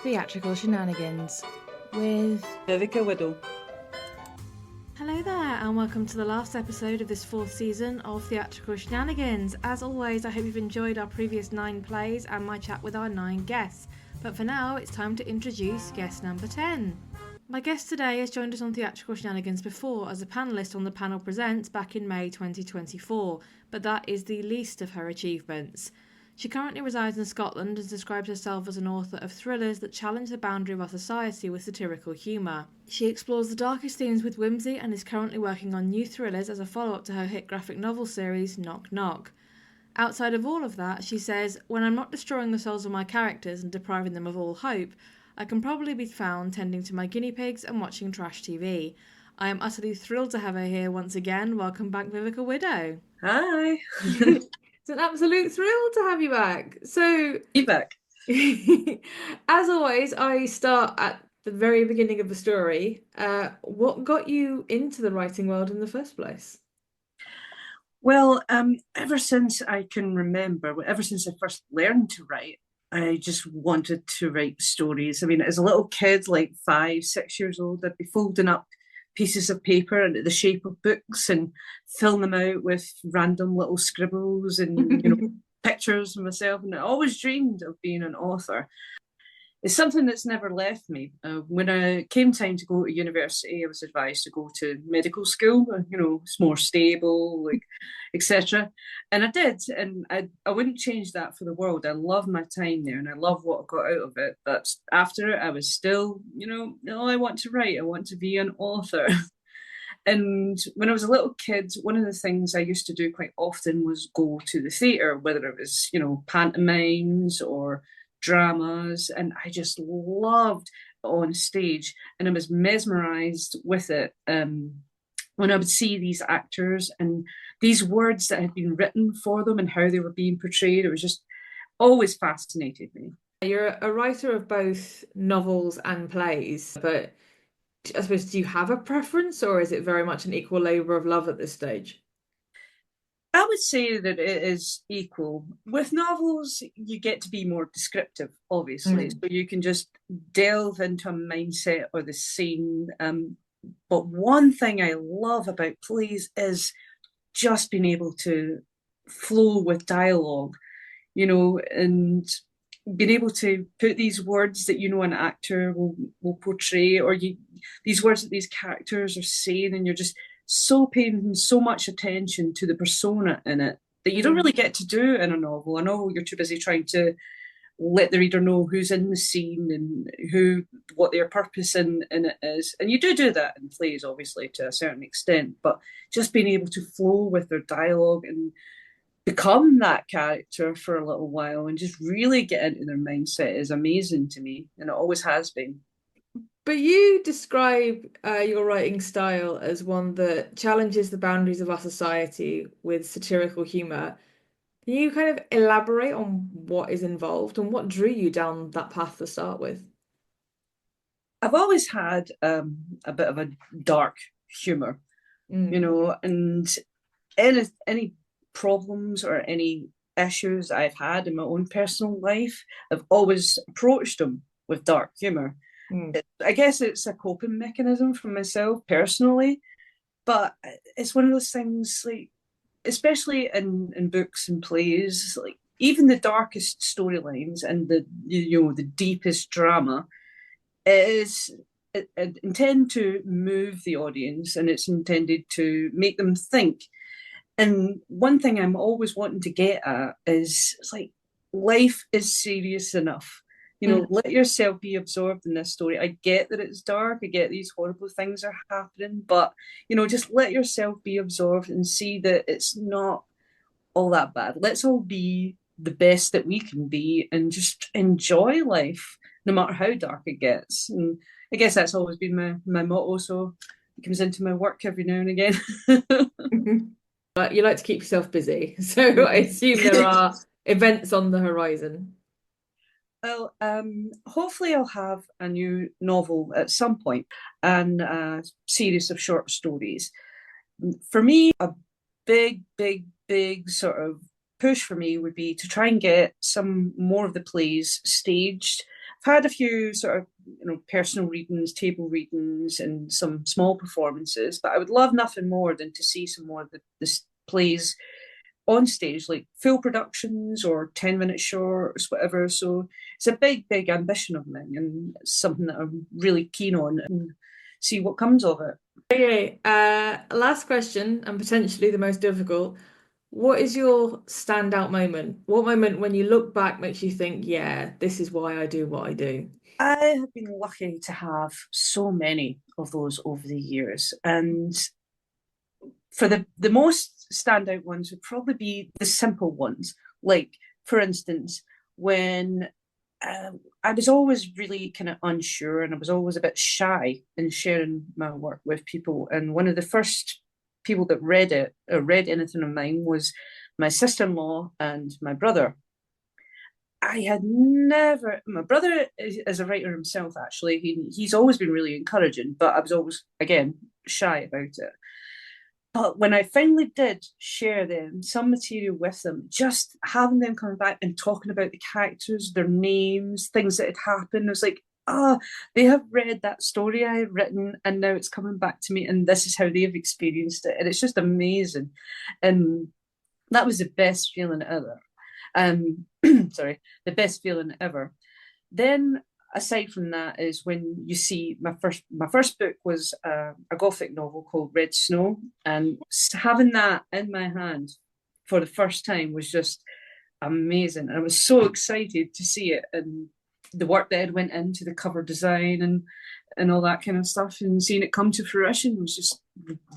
Theatrical Shenanigans with Vivika. Hello there, and welcome to the last episode of this fourth season of Theatrical Shenanigans. As always, I hope you've enjoyed our previous 9 plays and my chat with our 9 guests. But for now, it's time to introduce guest number 10. My guest today has joined us on Theatrical Shenanigans before as a panellist on the Panel Presents back in May 2024, but that is the least of her achievements. She currently resides in Scotland and describes herself as an author of thrillers that challenge the boundary of our society with satirical humour. She explores the darkest themes with whimsy and is currently working on new thrillers as a follow-up to her hit graphic novel series Knock Knock. Outside of all of that, she says, "When I'm not destroying the souls of my characters and depriving them of all hope, I can probably be found tending to my guinea pigs and watching trash TV. I am utterly thrilled to have her here once again. Welcome back, Vivika Widow." Hi. It's an absolute thrill to have you back. So, Be back. as always, I start at the very beginning of the story. What got you into the writing world in the first place? Well, ever since I can remember, ever since I first learned to write, I just wanted to write stories. I mean, as a little kid, like 5, 6 years old, I'd be folding up pieces of paper into the shape of books and filling them out with random little scribbles and pictures of myself. And I always dreamed of being an author. It's something that's never left me. When I came time to go to university, I was advised to go to medical school. It's more stable, like etc. And I did, and I wouldn't change that for the world. I love my time there, and I love what I got out of it. But after it, I was still, no, I want to write. I want to be an author. And when I was a little kid, one of the things I used to do quite often was go to the theatre, whether it was, pantomimes or dramas, and I just loved on stage, and I was mesmerized with it. When I would see these actors and these words that had been written for them and how they were being portrayed, it was just always fascinated me. You're a writer of both novels and plays, but I suppose, do you have a preference, or is it very much an equal labour of love at this stage? I would say that it is equal. With novels, you get to be more descriptive, obviously. So you can just delve into a mindset or the scene. But one thing I love about plays is just being able to flow with dialogue, and being able to put these words that an actor will portray, or these words that these characters are saying, and you're just so paying so much attention to the persona in it that you don't really get to do in a novel. A novel, you're too busy trying to let the reader know who's in the scene and what their purpose in it is. And you do that in plays, obviously, to a certain extent, but just being able to flow with their dialogue and become that character for a little while and just really get into their mindset is amazing to me, and it always has been. But you describe your writing style as one that challenges the boundaries of our society with satirical humour. Can you kind of elaborate on what is involved and what drew you down that path to start with? I've always had a bit of a dark humour, and any problems or any issues I've had in my own personal life, I've always approached them with dark humour. I guess it's a coping mechanism for myself personally, but it's one of those things, like, especially in books and plays, like even the darkest storylines and the deepest drama is it intend to move the audience, and it's intended to make them think. And one thing I'm always wanting to get at is, it's like, life is serious enough. Let yourself be absorbed in this story. I get that it's dark. I get these horrible things are happening, but, just let yourself be absorbed and see that it's not all that bad. Let's all be the best that we can be and just enjoy life, no matter how dark it gets. And I guess that's always been my motto. So it comes into my work every now and again. But you like to keep yourself busy, so I assume there are events on the horizon. Well, hopefully I'll have a new novel at some point and a series of short stories. For me, a big, big, big sort of push for me would be to try and get some more of the plays staged. I've had a few sort of, personal readings, table readings, and some small performances, but I would love nothing more than to see some more of the plays on stage, like full productions or 10-minute shorts, whatever. So it's a big ambition of mine, and it's something that I'm really keen on and see what comes of it. Okay, last question, and potentially the most difficult. What is your standout moment? What moment when you look back makes you think, yeah, this is why I do what I do? I have been lucky to have so many of those over the years. And for the most standout ones would probably be the simple ones. Like, for instance, when I was always really kind of unsure and I was always a bit shy in sharing my work with people. And one of the first people that read it or read anything of mine was my sister-in-law and my brother. I had never. My brother is a writer himself. Actually, he's always been really encouraging, but I was always again shy about it. But when I finally did share some material with them, just having them coming back and talking about the characters, their names, things that had happened, I was like, they have read that story I had written, and now it's coming back to me, and this is how they've experienced it, and it's just amazing, and that was the best feeling ever. Sorry, the best feeling ever. Then aside from that is when you see my first book was a gothic novel called Red Snow, and having that in my hand for the first time was just amazing, and I was so excited to see it and the work that had went into the cover design and all that kind of stuff, and seeing it come to fruition was just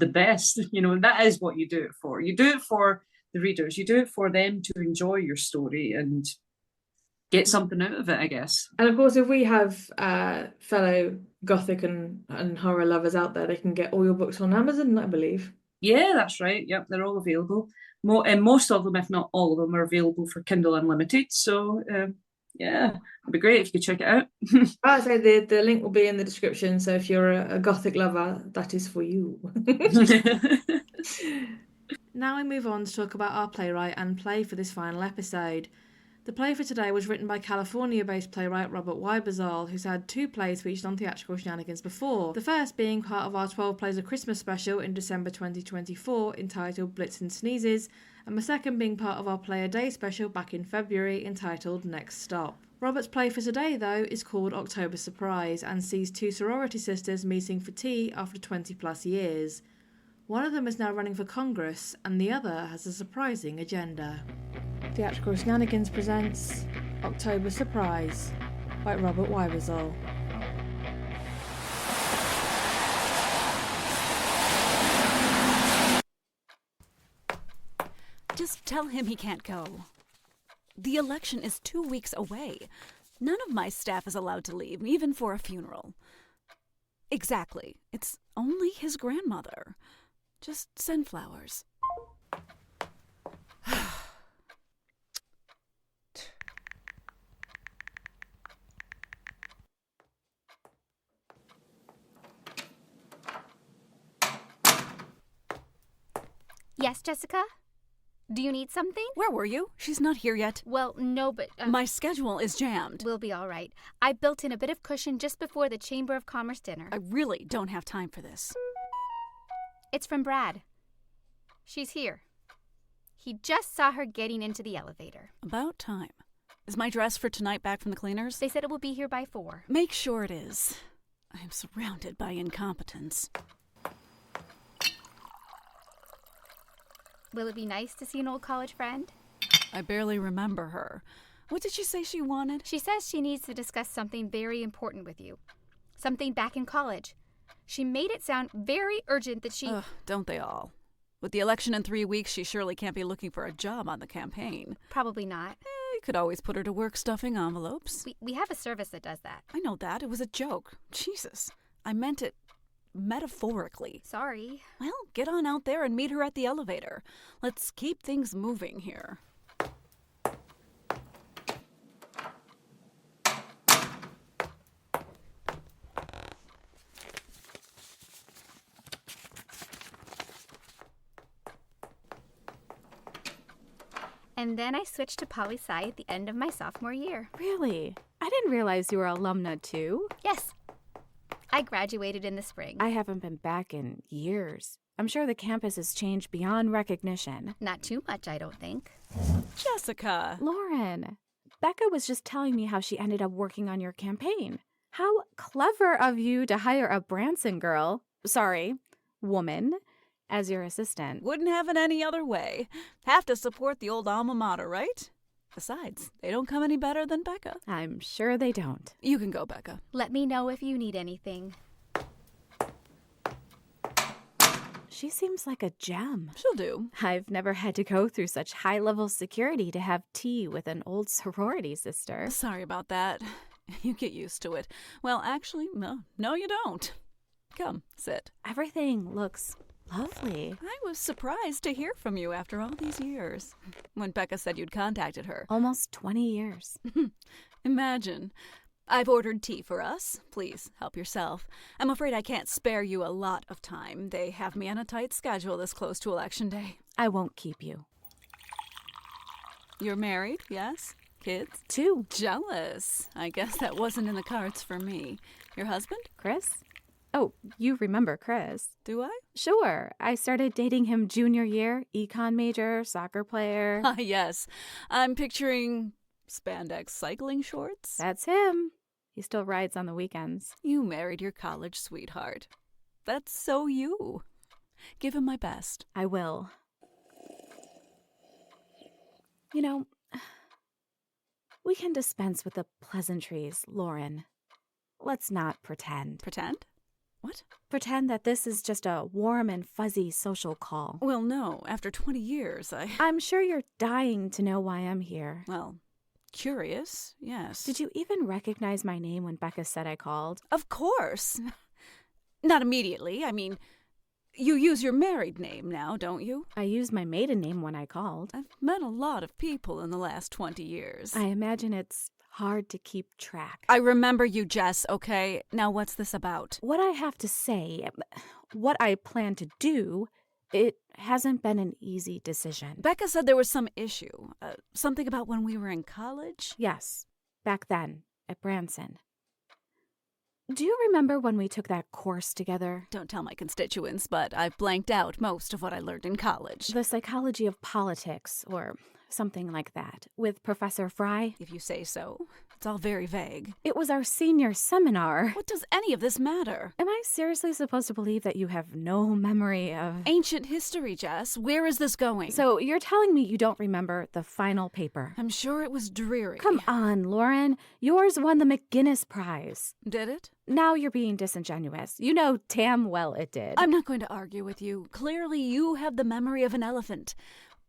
the best. And that is what you do it for. You do it for the readers, you do it for them to enjoy your story and get something out of it, I guess. And of course, if we have fellow gothic and horror lovers out there, they can get all your books on Amazon, I believe. Yeah, that's right. Yep, they're all available. And most of them, if not all of them, are available for Kindle Unlimited. So, yeah, it'd be great if you could check it out. I say the link will be in the description. So if you're a gothic lover, that is for you. Now we move on to talk about our playwright and play for this final episode. The play for today was written by California-based playwright Robert Wybazal, who's had 2 plays featured on Theatrical Shenanigans before, the first being part of our 12 Plays of Christmas special in December 2024 entitled Blitz and Sneezes, and the second being part of our Play a Day special back in February entitled Next Stop. Robert's play for today, though, is called October Surprise and sees 2 sorority sisters meeting for tea after 20 plus years. One of them is now running for Congress, and the other has a surprising agenda. Theatrical Shenanigans presents October Surprise by Robert Wybazal. Just tell him he can't go. The election is 2 weeks away. None of my staff is allowed to leave, even for a funeral. Exactly. It's only his grandmother. Just send flowers. Yes, Jessica? Do you need something? Where were you? She's not here yet. Well, no, but... My schedule is jammed. We'll be all right. I built in a bit of cushion just before the Chamber of Commerce dinner. I really don't have time for this. It's from Brad. She's here. He just saw her getting into the elevator. About time. Is my dress for tonight back from the cleaners? They said it will be here by 4. Make sure it is. I am surrounded by incompetence. Will it be nice to see an old college friend? I barely remember her. What did she say she wanted? She says she needs to discuss something very important with you. Something back in college. She made it sound very urgent that she... Ugh, don't they all? With the election in 3 weeks, she surely can't be looking for a job on the campaign. Probably not. You could always put her to work stuffing envelopes. We have a service that does that. I know that. It was a joke. Jesus. I meant it metaphorically. Sorry. Well, get on out there and meet her at the elevator. Let's keep things moving here. And then I switched to poli-sci at the end of my sophomore year. Really? I didn't realize you were alumna too. Yes. I graduated in the spring. I haven't been back in years. I'm sure the campus has changed beyond recognition. Not too much, I don't think. Jessica. Lauren, Becca was just telling me how she ended up working on your campaign. How clever of you to hire a Branson woman, as your assistant. Wouldn't have it any other way. Have to support the old alma mater, right? Besides, they don't come any better than Becca. I'm sure they don't. You can go, Becca. Let me know if you need anything. She seems like a gem. She'll do. I've never had to go through such high-level security to have tea with an old sorority sister. Sorry about that. You get used to it. Well, actually, no, you don't. Come, sit. Everything looks lovely. I was surprised to hear from you after all these years. When Becca said you'd contacted her. Almost 20 years. Imagine. I've ordered tea for us. Please, help yourself. I'm afraid I can't spare you a lot of time. They have me on a tight schedule this close to Election Day. I won't keep you. You're married, yes? Kids? 2. Jealous. I guess that wasn't in the cards for me. Your husband? Chris? Oh, you remember Chris. Do I? Sure. I started dating him junior year, econ major, soccer player. Ah, yes. I'm picturing spandex cycling shorts. That's him. He still rides on the weekends. You married your college sweetheart. That's so you. Give him my best. I will. You know, we can dispense with the pleasantries, Lauren. Let's not pretend. Pretend? What? Pretend that this is just a warm and fuzzy social call. Well, no. After 20 years, I'm sure you're dying to know why I'm here. Well, curious, yes. Did you even recognize my name when Becca said I called? Of course. Not immediately. I mean, you use your married name now, don't you? I used my maiden name when I called. I've met a lot of people in the last 20 years. I imagine it's hard to keep track. I remember you, Jess, okay? Now what's this about? What I have to say, what I plan to do, it hasn't been an easy decision. Becca said there was some issue. Something about when we were in college? Yes, back then, at Branson. Do you remember when we took that course together? Don't tell my constituents, but I've blanked out most of what I learned in college. The psychology of politics, or something like that, with Professor Fry. If you say so. It's all very vague. It was our senior seminar. What does any of this matter? Am I seriously supposed to believe that you have no memory of... Ancient history, Jess. Where is this going? So you're telling me you don't remember the final paper? I'm sure it was dreary. Come on, Lauren. Yours won the McGinnis Prize. Did it? Now you're being disingenuous. You know damn well it did. I'm not going to argue with you. Clearly you have the memory of an elephant.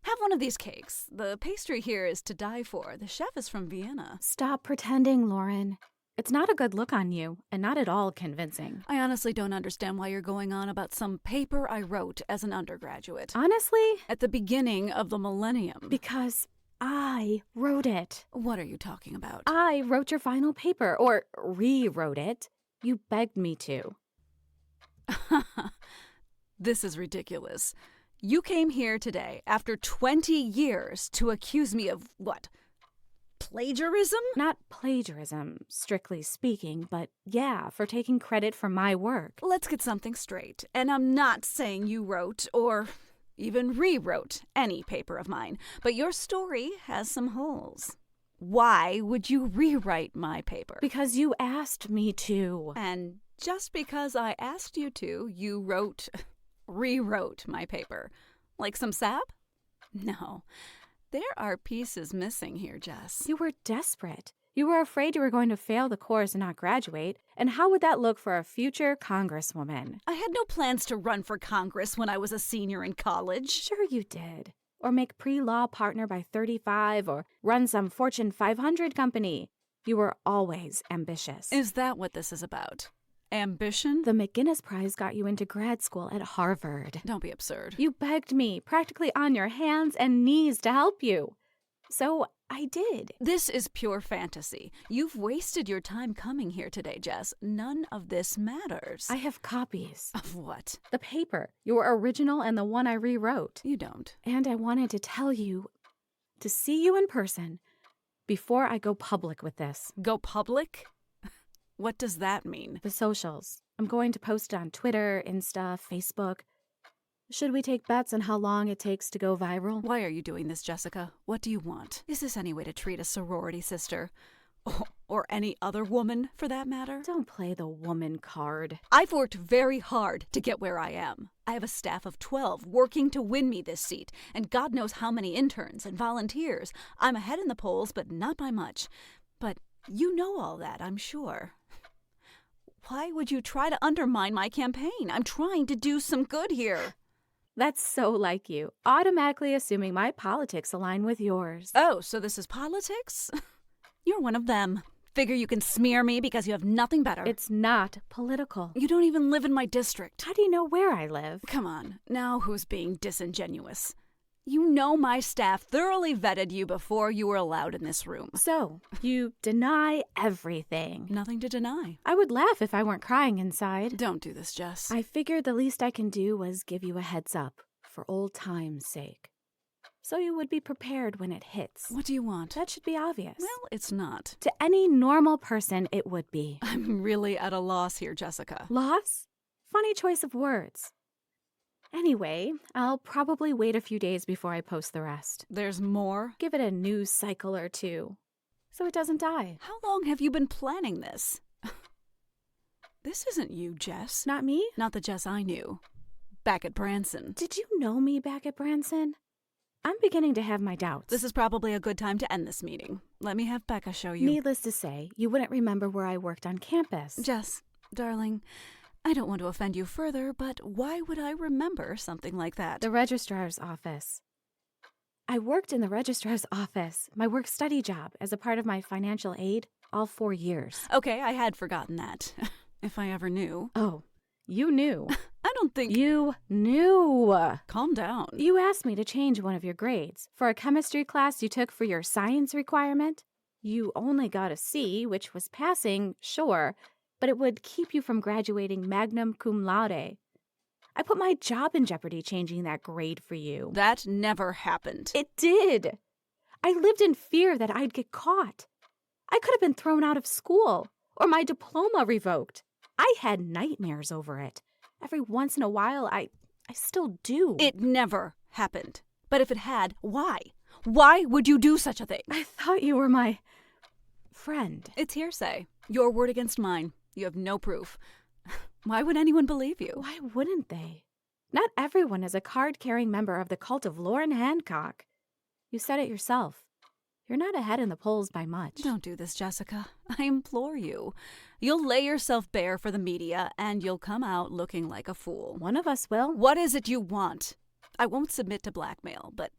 Have one of these cakes. The pastry here is to die for. The chef is from Vienna. Stop pretending, Lauren. It's not a good look on you, and not at all convincing. I honestly don't understand why you're going on about some paper I wrote as an undergraduate. Honestly? At the beginning of the millennium. Because I wrote it. What are you talking about? I wrote your final paper, or rewrote it. You begged me to. This is ridiculous. You came here today, after 20 years, to accuse me of, what, plagiarism? Not plagiarism, strictly speaking, but yeah, for taking credit for my work. Let's get something straight. And I'm not saying you wrote, or even rewrote, any paper of mine, but your story has some holes. Why would you rewrite my paper? Because you asked me to. And just because I asked you to, you rewrote my paper. Like some sap? No. There are pieces missing here, Jess. You were desperate. You were afraid you were going to fail the course and not graduate. And how would that look for a future congresswoman? I had no plans to run for Congress when I was a senior in college. Sure you did. Or make pre-law partner by 35, or run some Fortune 500 company. You were always ambitious. Is that what this is about? Ambition? The McGinnis Prize got you into grad school at Harvard. Don't be absurd. You begged me, practically on your hands and knees, to help you. So I did. This is pure fantasy. You've wasted your time coming here today, Jess. None of this matters. I have copies. Of what? The paper, your original and the one I rewrote. You don't. And I wanted to tell you, to see you in person, before I go public with this. Go public? What does that mean? The socials. I'm going to post it on Twitter, Insta, Facebook. Should we take bets on how long it takes to go viral? Why are you doing this, Jessica? What do you want? Is this any way to treat a sorority sister? Or any other woman, for that matter? Don't play the woman card. I've worked very hard to get where I am. I have a staff of 12 working to win me this seat, and God knows how many interns and volunteers. I'm ahead in the polls, but not by much. But you know all that, I'm sure. Why would you try to undermine my campaign? I'm trying to do some good here. That's so like you, automatically assuming my politics align with yours. Oh, so this is politics? You're one of them. Figure you can smear me because you have nothing better. It's not political. You don't even live in my district. How do you know where I live? Come on, now who's being disingenuous? You know my staff thoroughly vetted you before you were allowed in this room. So, you deny everything. Nothing to deny. I would laugh if I weren't crying inside. Don't do this, Jess. I figured the least I can do was give you a heads up, for old time's sake. So you would be prepared when it hits. What do you want? That should be obvious. Well, it's not. To any normal person, it would be. I'm really at a loss here, Jessica. Loss? Funny choice of words. Anyway, I'll probably wait a few days before I post the rest. There's more? Give it a news cycle or two, so it doesn't die. How long have you been planning this? This isn't you, Jess. Not me? Not the Jess I knew. Back at Branson. Did you know me back at Branson? I'm beginning to have my doubts. This is probably a good time to end this meeting. Let me have Becca show you. Needless to say, you wouldn't remember where I worked on campus. Jess, darling, I don't want to offend you further, but why would I remember something like that? The registrar's office. I worked in the registrar's office, my work-study job, as a part of my financial aid, all 4 years. Okay, I had forgotten that. If I ever knew. Oh, you knew. I don't think... You knew. Calm down. You asked me to change one of your grades. For a chemistry class you took for your science requirement, you only got a C, which was passing, sure, but it would keep you from graduating magna cum laude. I put my job in jeopardy changing that grade for you. That never happened. It did. I lived in fear that I'd get caught. I could have been thrown out of school or my diploma revoked. I had nightmares over it. Every once in a while, I still do. It never happened. But if it had, why? Why would you do such a thing? I thought you were my friend. It's hearsay. Your word against mine. You have no proof. Why would anyone believe you? Why wouldn't they? Not everyone is a card-carrying member of the cult of Lauren Hancock. You said it yourself. You're not ahead in the polls by much. Don't do this, Jessica. I implore you. You'll lay yourself bare for the media, and you'll come out looking like a fool. One of us will. What is it you want? I won't submit to blackmail, but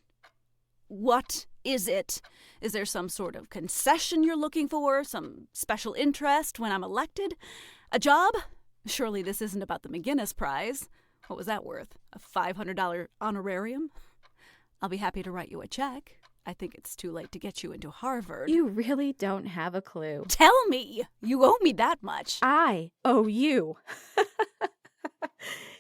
what is it? Is there some sort of concession you're looking for? Some special interest when I'm elected? A job? Surely this isn't about the McGinnis Prize. What was that worth? A $500 honorarium? I'll be happy to write you a check. I think it's too late to get you into Harvard. You really don't have a clue. Tell me! You owe me that much. I owe you.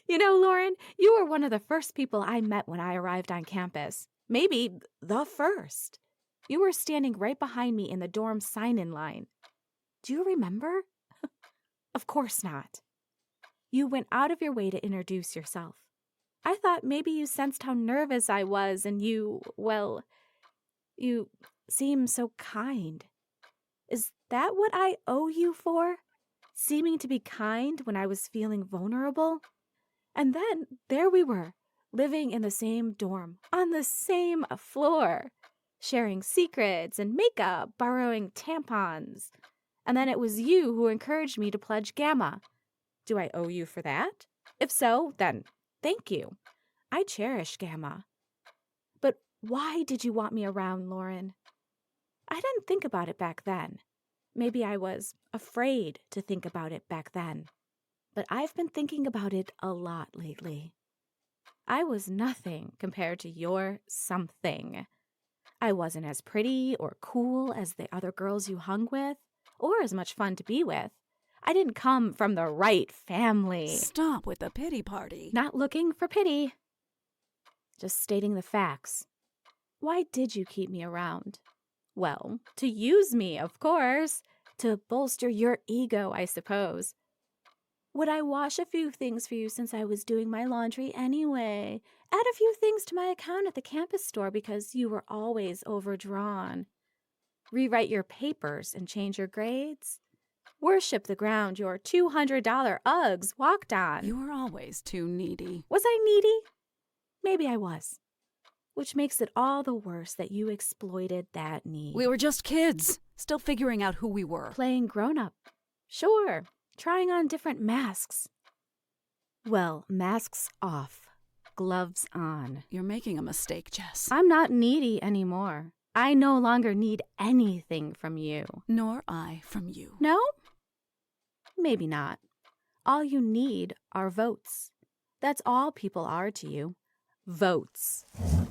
You know, Lauren, you were one of the first people I met when I arrived on campus. Maybe the first. You were standing right behind me in the dorm sign-in line. Do you remember? Of course not. You went out of your way to introduce yourself. I thought maybe you sensed how nervous I was and you seem so kind. Is that what I owe you for? Seeming to be kind when I was feeling vulnerable? And then there we were, living in the same dorm, on the same floor, sharing secrets and makeup, borrowing tampons. And then it was you who encouraged me to pledge Gamma. Do I owe you for that? If so, then thank you. I cherish Gamma. But why did you want me around, Lauren? I didn't think about it back then. Maybe I was afraid to think about it back then. But I've been thinking about it a lot lately. I was nothing compared to your something. I wasn't as pretty or cool as the other girls you hung with, or as much fun to be with. I didn't come from the right family. Stop with the pity party. Not looking for pity. Just stating the facts. Why did you keep me around? Well, to use me, of course. To bolster your ego, I suppose. Would I wash a few things for you since I was doing my laundry anyway? Add a few things to my account at the campus store because you were always overdrawn. Rewrite your papers and change your grades? Worship the ground your $200 Uggs walked on. You were always too needy. Was I needy? Maybe I was. Which makes it all the worse that you exploited that need. We were just kids, still figuring out who we were. Playing grown-up. Sure, trying on different masks. Well, masks off, gloves on. You're making a mistake, Jess. I'm not needy anymore. I no longer need anything from you. Nor I from you. No? Maybe not. All you need are votes. That's all people are to you. Votes.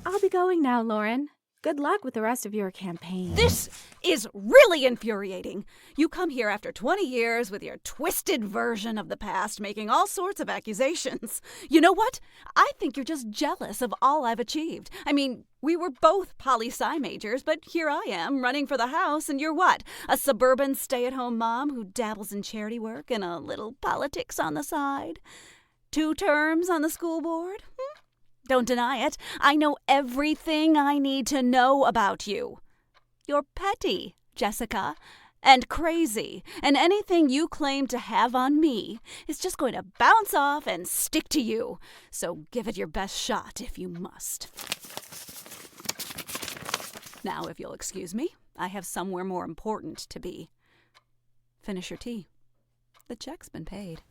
I'll be going now, Lauren. Good luck with the rest of your campaign. This is really infuriating. You come here after 20 years with your twisted version of the past, making all sorts of accusations. You know what? I think you're just jealous of all I've achieved. I mean, we were both poli-sci majors, but here I am, running for the house, and you're what? A suburban stay-at-home mom who dabbles in charity work and a little politics on the side? 2 terms on the school board? Don't deny it. I know everything I need to know about you. You're petty, Jessica, and crazy, and anything you claim to have on me is just going to bounce off and stick to you. So give it your best shot if you must. Now, if you'll excuse me, I have somewhere more important to be. Finish your tea. The check's been paid.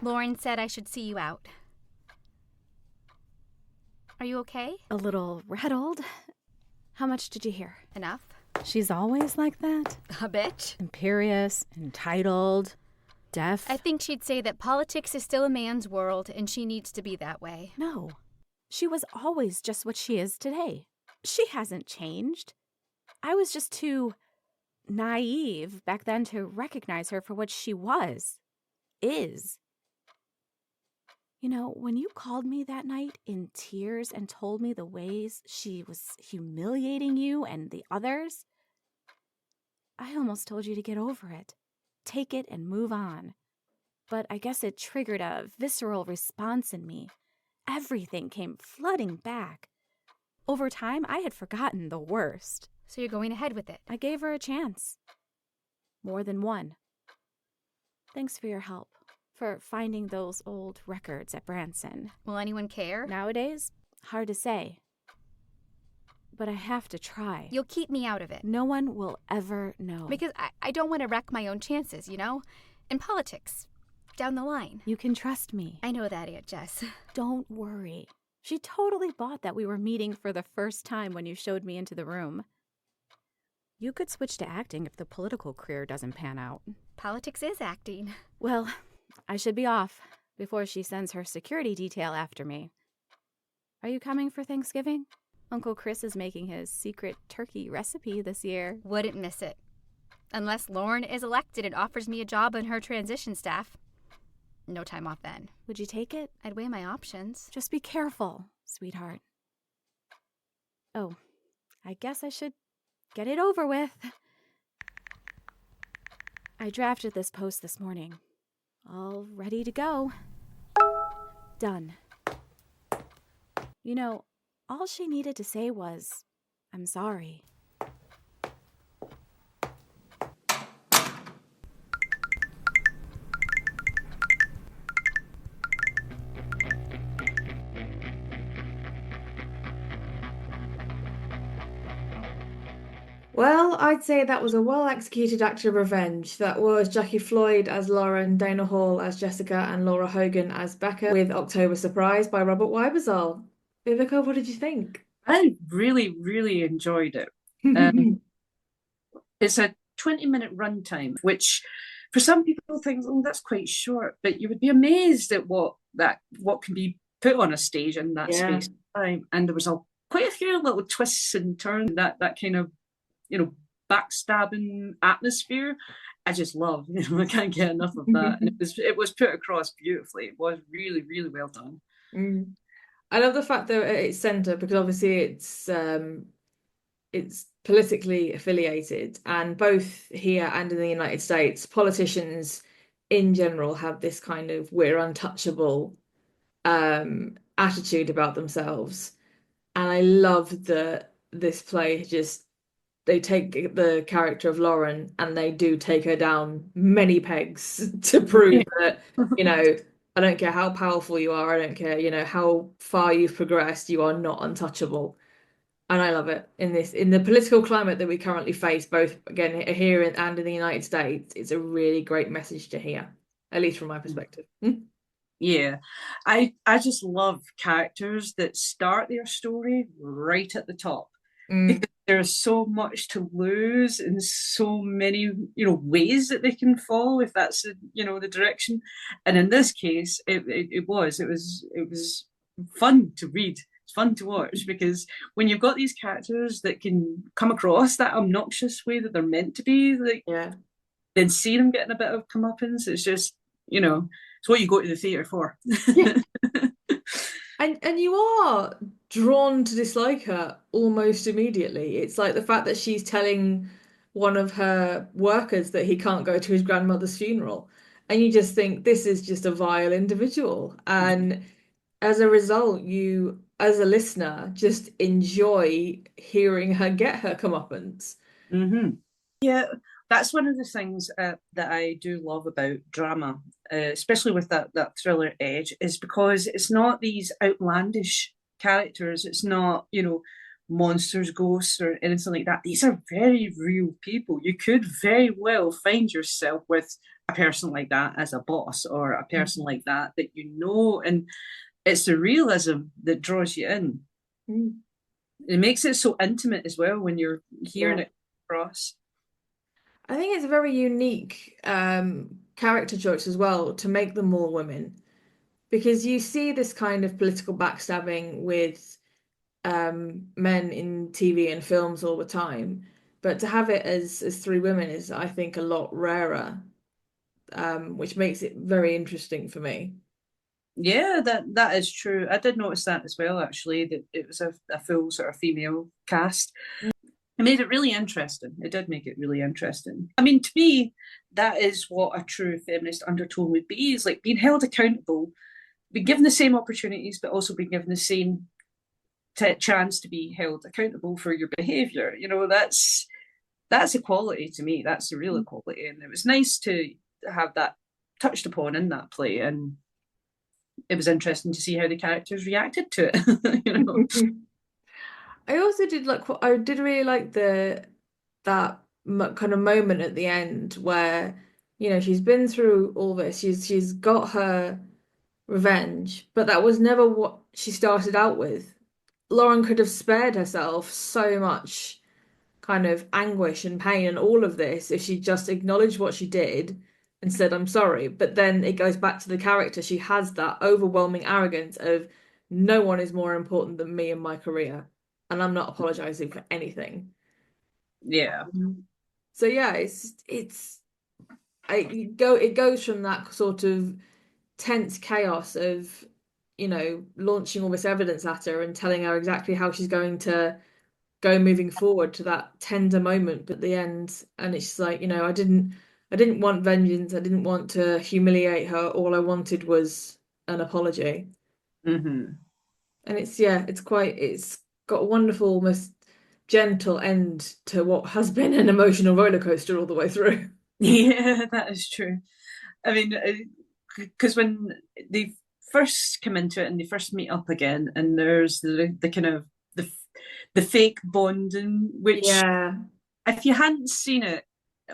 Lauren said I should see you out. Are you okay? A little rattled. How much did you hear? Enough? She's always like that. A bit. Imperious, entitled, deaf. I think she'd say that politics is still a man's world and she needs to be that way. No. She was always just what she is today. She hasn't changed. I was just too naive back then to recognize her for what she was. Is. You know, when you called me that night in tears and told me the ways she was humiliating you and the others, I almost told you to get over it. Take it and move on. But I guess it triggered a visceral response in me. Everything came flooding back. Over time, I had forgotten the worst. So you're going ahead with it? I gave her a chance. More than one. Thanks for your help. For finding those old records at Branson. Will anyone care? Nowadays, hard to say. But I have to try. You'll keep me out of it. No one will ever know. Because I don't want to wreck my own chances, you know? In politics. Down the line. You can trust me. I know that, Aunt Jess. Don't worry. She totally bought that we were meeting for the first time when you showed me into the room. You could switch to acting if the political career doesn't pan out. Politics is acting. Well, I should be off before she sends her security detail after me. Are you coming for Thanksgiving? Uncle Chris is making his secret turkey recipe this year. Wouldn't miss it. Unless Lauren is elected and offers me a job on her transition staff. No time off then. Would you take it? I'd weigh my options. Just be careful, sweetheart. Oh, I guess I should get it over with. I drafted this post this morning. All ready to go. Done. You know, all she needed to say was, I'm sorry. Well, I'd say that was a well-executed act of revenge. That was Jackie Floyd as Lauren, Dana Hall as Jessica, and Laura Hogan as Becca, with October Surprise by Robert Weibersall. Vivika, what did you think? I really, really enjoyed it. It's a 20-minute runtime, which for some people think, oh, that's quite short, but you would be amazed at what can be put on a stage in that space of time. And there was quite a few little twists and turns that kind of backstabbing atmosphere. I just love, I can't get enough of that. And it was put across beautifully. It was really, really well done. I love the fact that at its center, because obviously it's politically affiliated, and both here and in the United States, politicians in general have this kind of we're untouchable attitude about themselves. And I love that this play just they take the character of Lauren and they do take her down many pegs to prove that, I don't care how powerful you are, I don't care, how far you've progressed, you are not untouchable. And I love it in the political climate that we currently face, both again here and in the United States. It's a really great message to hear, at least from my perspective. Yeah, I just love characters that start their story right at the top, because there's so much to lose in so many ways that they can fall if that's the direction. And in this case, it was fun to read. It's fun to watch, because when you've got these characters that can come across that obnoxious way that they're meant to be, then see them getting a bit of comeuppance. It's just it's what you go to the theatre for. Yeah. And you are drawn to dislike her almost immediately. It's like the fact that she's telling one of her workers that he can't go to his grandmother's funeral. And you just think this is just a vile individual. And as a result, you, as a listener, just enjoy hearing her get her comeuppance. Yeah, that's one of the things that I do love about drama, especially with that thriller edge, is because it's not these outlandish characters. It's not, monsters, ghosts, or anything like that. These are very real people. You could very well find yourself with a person like that as a boss, or a person like that and it's the realism that draws you in. It makes it so intimate as well when you're hearing it across. I think it's a very unique character choice as well to make them all women, because you see this kind of political backstabbing with men in TV and films all the time, but to have it as three women is, I think, a lot rarer, which makes it very interesting for me. Yeah, that is true. I did notice that as well, actually, that it was a full sort of female cast. It made it really interesting. It did make it really interesting. I mean, to me, that is what a true feminist undertone would be, is like being held accountable, be given the same opportunities, but also be given the same chance to be held accountable for your behaviour. That's equality to me. That's the real equality. And it was nice to have that touched upon in that play. And it was interesting to see how the characters reacted to it. I also did really like that kind of moment at the end where she's been through all this, she's got her revenge, but that was never what she started out with. Lauren could have spared herself so much kind of anguish and pain and all of this if she just acknowledged what she did and said, I'm sorry. But then it goes back to the character. She has that overwhelming arrogance of no one is more important than me and my career, and I'm not apologizing for anything. Yeah. So yeah, it goes from that sort of tense chaos of launching all this evidence at her and telling her exactly how she's going to go moving forward, to that tender moment at the end. And it's just like, I didn't want vengeance, I didn't want to humiliate her, all I wanted was an apology. And it's got a wonderful, almost gentle end to what has been an emotional roller coaster all the way through. Yeah, that is true. I mean, because when they first come into it and they first meet up again, and there's the kind of the fake bonding, which if you hadn't seen it,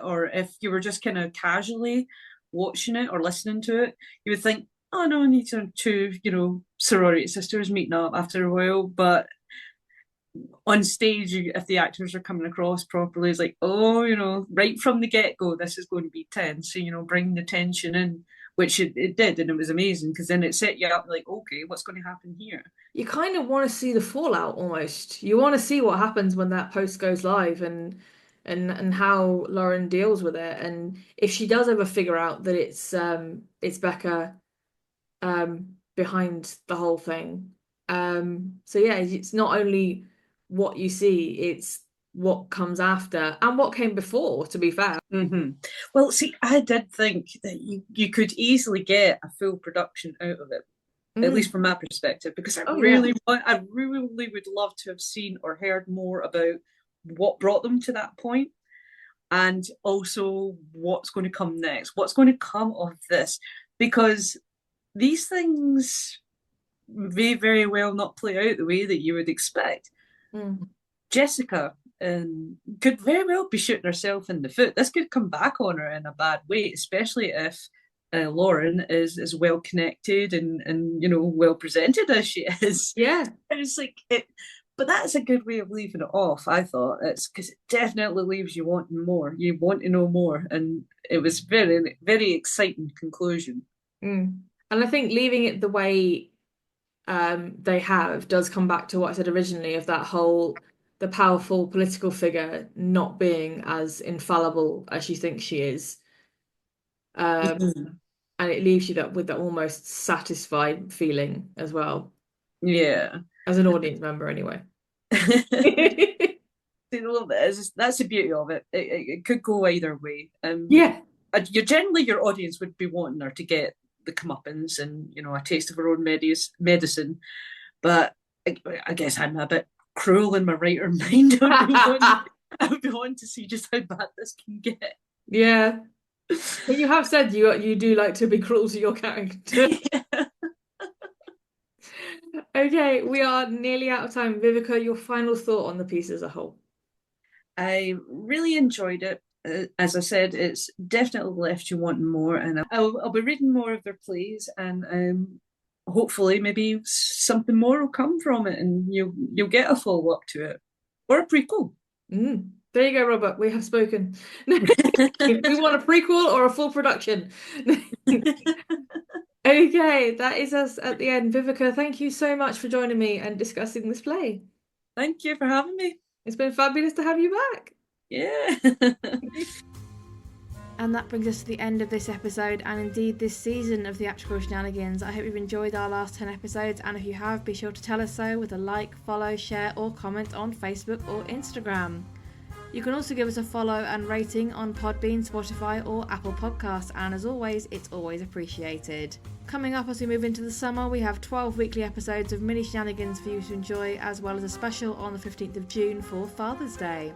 or if you were just kind of casually watching it or listening to it, you would think, oh no, these are two, sorority sisters meeting up after a while. But on stage, if the actors are coming across properly, it's like, oh, right from the get-go, this is going to be tense. So, bring the tension in, which it did, and it was amazing, because then it set you up like, okay, what's going to happen here? You kind of want to see the fallout almost. You want to see what happens when that post goes live, and and how Lauren deals with it, and if she does ever figure out that it's Becca behind the whole thing. So yeah, it's not only what you see, it's what comes after and what came before, to be fair. Well, see, I did think that you could easily get a full production out of it, at least from my perspective, because I really would love to have seen or heard more about what brought them to that point, and also what's going to come next, what's going to come of this, because these things may very well not play out the way that you would expect. Jessica could very well be shooting herself in the foot. This could come back on her in a bad way, especially if Lauren is well connected and well presented as she is. Yeah, it's like it, but that's a good way of leaving it off. I thought it's because it definitely leaves you wanting more. You want to know more, and it was very, very exciting conclusion. And I think leaving it the way they have does come back to what I said originally of that whole the powerful political figure not being as infallible as you think she is. And it leaves you with that almost satisfied feeling as well. Yeah. As an audience member, anyway. That's the beauty of it. It could go either way. Yeah. Generally, your audience would be wanting her to get the comeuppance and, a taste of her own medicine. But I guess I'm a bit cruel in my writer mind. I would be wanting to see just how bad this can get. Yeah. But you have said you do like to be cruel to your character. Yeah. Okay, we are nearly out of time. Vivika, your final thought on the piece as a whole. I really enjoyed it. As I said, it's definitely left you wanting more, and I'll be reading more of their plays, and hopefully maybe something more will come from it, and you'll get a follow-up to it or a prequel. There you go, Robert. We have spoken. We want a prequel or a full production. Okay, that is us at the end. Vivika, thank you so much for joining me and discussing this play. Thank you for having me. It's been fabulous to have you back. Yeah. And that brings us to the end of this episode and indeed this season of Theatrical Shenanigans. I hope you've enjoyed our last 10 episodes, and if you have, be sure to tell us so with a like, follow, share or comment on Facebook or Instagram. You can also give us a follow and rating on Podbean, Spotify or Apple Podcasts, and as always, it's always appreciated. Coming up as we move into the summer, we have 12 weekly episodes of mini shenanigans for you to enjoy, as well as a special on the 15th of June for Father's Day.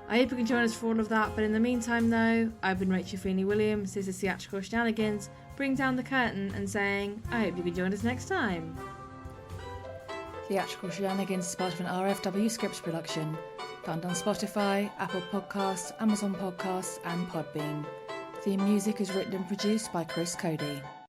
I hope you can join us for all of that, but in the meantime though, I've been Rachel Feeney-Williams, this is Theatrical Shenanigans, bring down the curtain and saying, I hope you can join us next time. Theatrical Shenanigans is part of an RFW Scripts production, found on Spotify, Apple Podcasts, Amazon Podcasts and Podbean. Theme music is written and produced by Chris Cody.